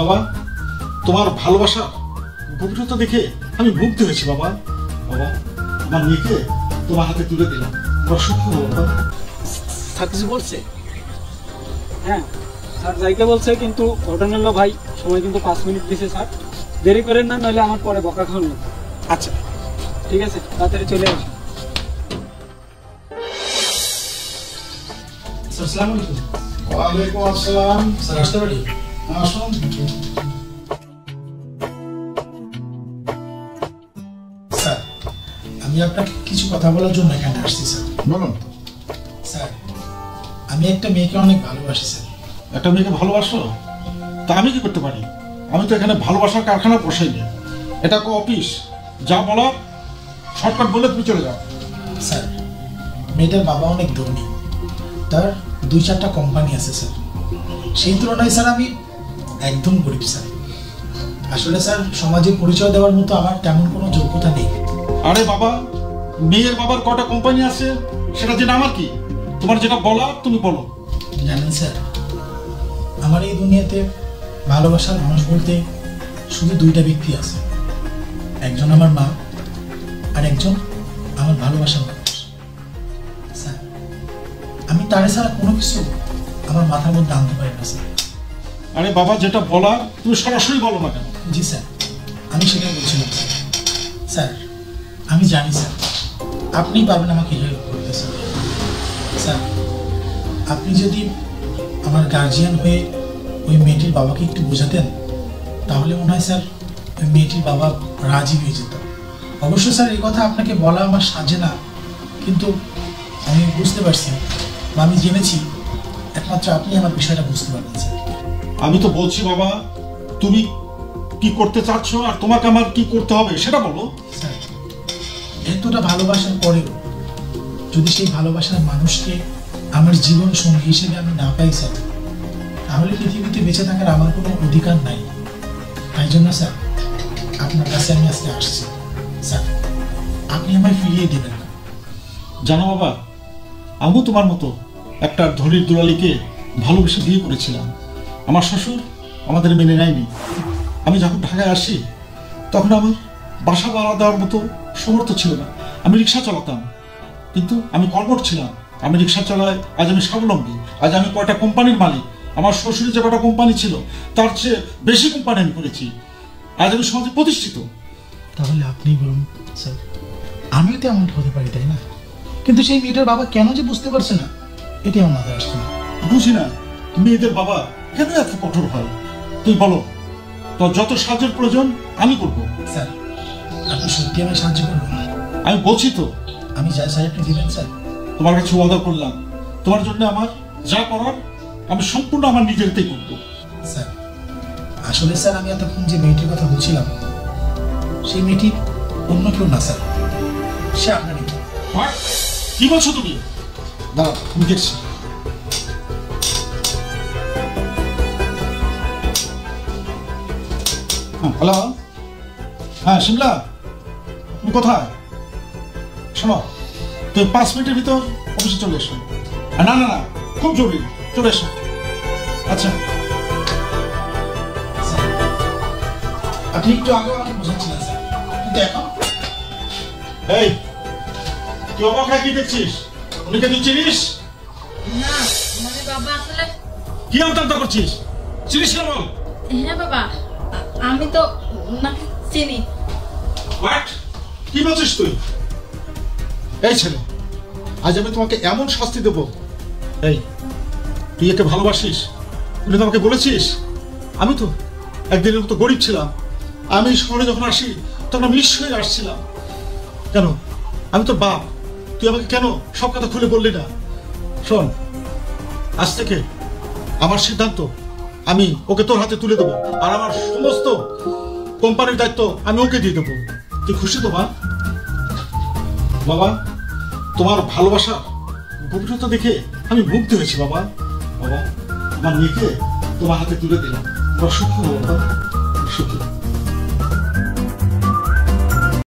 বাবা, তোমার ভালোবাসা গভীরতা দেখে আমি মুগ্ধ হয়েছি বাবা। বাবা, আমার মেয়েকে তোমার হাতে তুলে দিলাম, বড় সুখী হবো বাবা। স্যার কিছু বলছে? হ্যাঁ স্যার যাইতে বলছে, কিন্তু ঘটনা হলো ভাই সময় কিন্তু 5 মিনিট দিছে স্যার, দেরি করেন না, নইলে আমার পরে বকা খাওয়ান। আচ্ছা ঠিক আছে, তাড়াতাড়ি চলে আসুন। আসসালামু আলাইকুম। ওয়ালাইকুম আসসালাম। স্যার আসতে পারি? আসুন। স্যার আমি আপনাকে কিছু কথা বলার জন্য এখানে আসছি স্যার। বলুন। স্যার আমি একটা মেয়েকে অনেক ভালোবাসি স্যার। একটা মেয়েকে ভালোবাসো? তা আমি কি করতে পারি? আমি তো এখানে ভালোবাসার কারখানা বসাইনি, এটা কো অফিস। যা বলো শর্টকাট বলে তুমি চলে যাও। স্যার মেয়েটার বাবা অনেক ধনী, তার 2-4টা কোম্পানি আছে স্যার। সেই তুলনায় স্যার আমি একদম গরিব স্যার। আসলে স্যার সমাজে পরিচয় দেওয়ার মতো আমার তেমন কোনো যোগ্যতা নেই। আরে বাবা, মেয়ের বাবার কটা কোম্পানি আছে সেটা জেনে আমার কি? তোমার যেটা বলার তুমি বলো। জানেন স্যার, আমার এই দুনিয়াতে ভালোবাসার মানুষ বলতে শুধু 2টা ব্যক্তি আছে, একজন আমার মা আর একজন আমার ভালোবাসার মানুষ। স্যার আমি তারে ছাড়া কোনো কিছু আমার মাথার মধ্যে আনতে পারি না স্যার। আরে বাবা, যেটা বলার তুমি সরাসরি বলো না কেন? জি স্যার, আমি সেটাই বলছিলাম স্যার। স্যার আমি জানি স্যার আপনি পারবেন আমাকে হেল্প করতে স্যার। স্যার আপনি যদি আমার গার্জিয়ান হয়ে ওই মেয়েটির বাবাকে একটু বোঝাতেন, তাহলে মনে হয় স্যার ওই মেয়েটির বাবা রাজি হয়ে যেত। অবশ্য স্যার এই কথা আপনাকে বলা আমার সাজে না, কিন্তু আমি বুঝতে পারছি বা আমি জেনেছি একমাত্র আপনি আমার বিষয়টা বুঝতে পারবেন স্যার। আমি তো বলছি বাবা, তুমি কি করতে চাচ্ছ আর তোমাকে আমার কি করতে হবে সেটা বলো। স্যার এতটা ভালোবাসার পরেও যদি সেই ভালোবাসার মানুষকে আমার জীবন সঙ্গী হিসেবে আমি না পাই স্যার, তাহলে পৃথিবীতে বেঁচে থাকার আমার কোনো অধিকার নাই। তাই জন্য স্যার আপনার কাছে আমি আজকে আসছি। স্যার আপনি আমায় ফিরিয়ে দেবেন না। জানো বাবা, আমিও তোমার মতো একটা ধনীর দুলালিকে ভালোবেসে বিয়ে করেছিলাম। আমার শ্বশুর আমাদের মেনে নেয়নি। আমি যখন ঢাকায় আসি তখন আমার বাসা ভাড়া দেওয়ার মতো সমর্থ ছিল না। আমি রিক্সা চালাতাম, কিন্তু আমি কর্মঠ ছিলাম। আমি রিক্সা চালাই, আজ আমি স্বাবলম্বী। আজ আমি কয়টা কোম্পানির মালিক। আমার শ্বশুরের যে কয়টা কোম্পানি ছিল তার চেয়ে বেশি কোম্পানি আমি করেছি। আজ আমি সমাজে প্রতিষ্ঠিত। তাহলে আপনি বলুন স্যার, আমিও তো এমনটা হতে পারি তাই না? কিন্তু সেই মেয়েটার বাবা কেন যে বুঝতে পারছে না, এটাই আমার মাথায় আসছে না। বুঝি না মেয়েদের বাবা কেন এত কঠোর হয়। তুই বলো, তোর যত সাহায্যের প্রয়োজন আমি করবো। স্যার আপনি সত্যি আমায় সাহায্য করবেন? আমি বলছি তো, আমি যা চাই আপনি দিবেন স্যার। তোমার কাছে ওয়াদা করলাম, তোমার জন্য আমার যা করার আমি সম্পূর্ণ আমার নিজেরতেই করবো। স্যার আসলে স্যার আমি এতক্ষণ যে মেয়েটির কথা বলছিলাম, সেই মেয়েটি অন্য কেউ না স্যার, সে আপনারই। কি বলছো তুমি? দাঁড়া, আমি দেখছি। হ্যালো, হ্যাঁ শিমলা, তুমি কোথায়? শোনো, তুমি 5 মিনিটের ভিতর অফিসে চলে এসো। না না না, খুব জরুরি, চলে এসো। আচ্ছা, আপনি একটু আগে আমাকে বোঝাচ্ছিলেন স্যার, কিন্তু এখন এই তুই অবাক হয়ে কি দেখছিস? উনিকে তুই চিনিস না? মানে বাবা আসলে কি আমতামতা করছিস? চিনিস না বল। হ্যাঁ বাবা, আমি তো ওনাকে চিনি। হোয়াট? কি বলছিস তুই? এই ছেলে, আজ আমি তোমাকে এমন শাস্তি দেবো। এই তুই একে ভালোবাসিস? তুই তোমাকে বলেছিস? আমি তো একদিনের মতো গরিব ছিলাম। আমি শহরে যখন আসি তখন আমি নিঃস্ব হয়ে আসছিলাম। কেন? আমি তো বাপ, তুই আমাকে কেন সব কথা খুলে বললি না? শোন, আজ থেকে আমার সিদ্ধান্ত, আমি ওকে তোর হাতে তুলে দেবো, আর আমার সমস্ত কোম্পানির দায়িত্ব আমি ওকে দিয়ে দেবো। তুই খুশি তো মা? বাবা, তোমার ভালোবাসা গভীরতা দেখে আমি মুগ্ধ হয়েছি বাবা। বাবা, আমার মেয়েকে তোমার হাতে তুলে দিলাম, বড় সুখী হবো বাবা, সুখী।